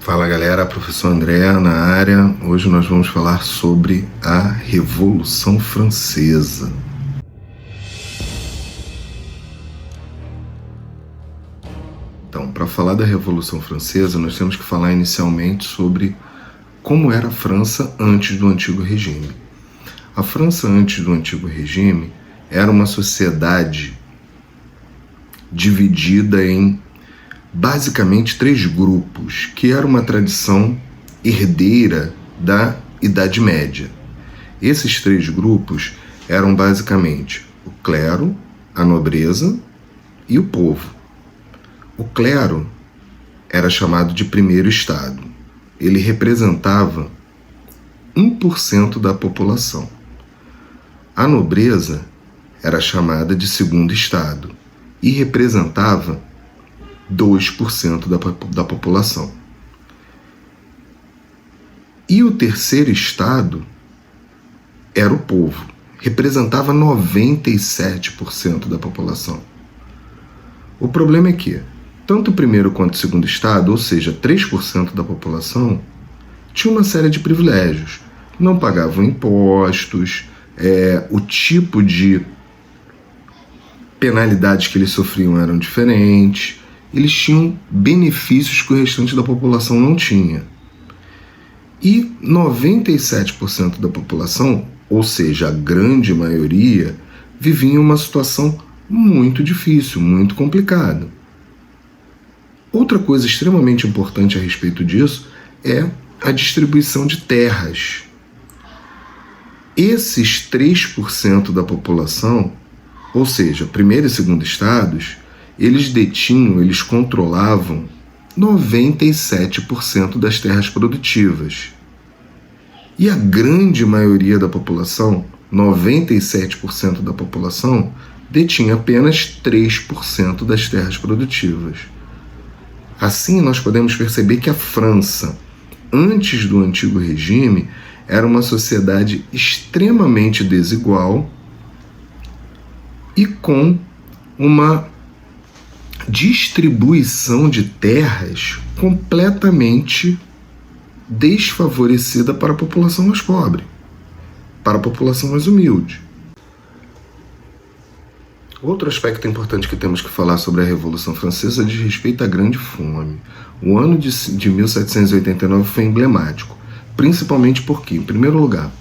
Fala galera, professor André na área. Hoje nós vamos falar sobre a Revolução Francesa. Então, para falar da Revolução Francesa, nós temos que falar inicialmente sobre como era a França antes do Antigo Regime. A França antes do Antigo Regime era uma sociedade dividida em basicamente três grupos, que era uma tradição herdeira da Idade Média. Esses três grupos eram basicamente o clero, a nobreza e o povo. O clero era chamado de primeiro estado. Ele representava 1% da população. A nobreza era chamada de segundo estado e representava 2% da população. E o terceiro estado era o povo, representava 97% da população. O problema é que, tanto o primeiro quanto o segundo estado, ou seja, 3% da população, tinha uma série de privilégios. Não pagavam impostos, o tipo de penalidades que eles sofriam eram diferentes, eles tinham benefícios que o restante da população não tinha. E 97% da população, ou seja, a grande maioria, vivia em uma situação muito difícil, muito complicada. Outra coisa extremamente importante a respeito disso é a distribuição de terras. Esses 3% da população, ou seja, primeiro e segundo estados, eles controlavam 97% das terras produtivas. E a grande maioria da população, 97% da população, detinha apenas 3% das terras produtivas. Assim, nós podemos perceber que a França, antes do Antigo Regime, era uma sociedade extremamente desigual e com uma distribuição de terras completamente desfavorecida para a população mais pobre, para a população mais humilde. Outro aspecto importante que temos que falar sobre a Revolução Francesa diz respeito à Grande Fome. O ano de 1789 foi emblemático, principalmente porque, em primeiro lugar,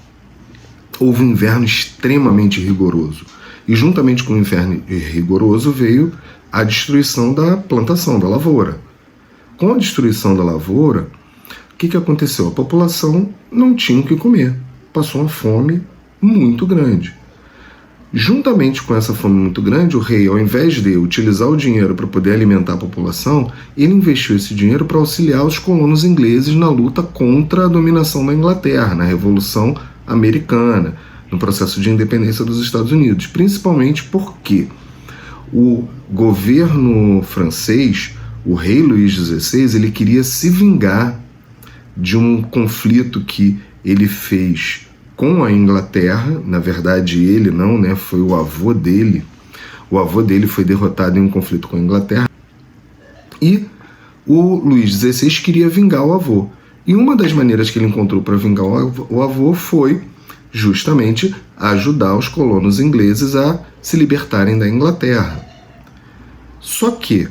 houve um inverno extremamente rigoroso, e juntamente com o inverno rigoroso veio a destruição da plantação, da lavoura. Com a destruição da lavoura, o que aconteceu? A população não tinha o que comer, passou uma fome muito grande. Juntamente com essa fome muito grande, o rei, ao invés de utilizar o dinheiro para poder alimentar a população, ele investiu esse dinheiro para auxiliar os colonos ingleses na luta contra a dominação da Inglaterra, na Revolução Americana, no processo de independência dos Estados Unidos, principalmente porque o governo francês, o rei Luís XVI, ele queria se vingar de um conflito que ele fez com a Inglaterra. Na verdade, ele não, né? Foi o avô dele. O avô dele foi derrotado em um conflito com a Inglaterra. E o Luís XVI queria vingar o avô. E uma das maneiras que ele encontrou para vingar o avô foi justamente ajudar os colonos ingleses a se libertarem da Inglaterra. Só que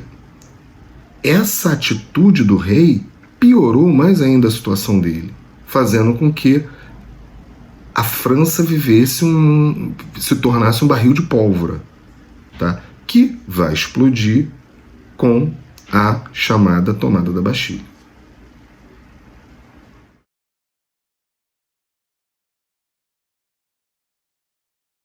essa atitude do rei piorou mais ainda a situação dele, fazendo com que a França se tornasse um barril de pólvora, tá? Que vai explodir com a chamada tomada da Bastilha.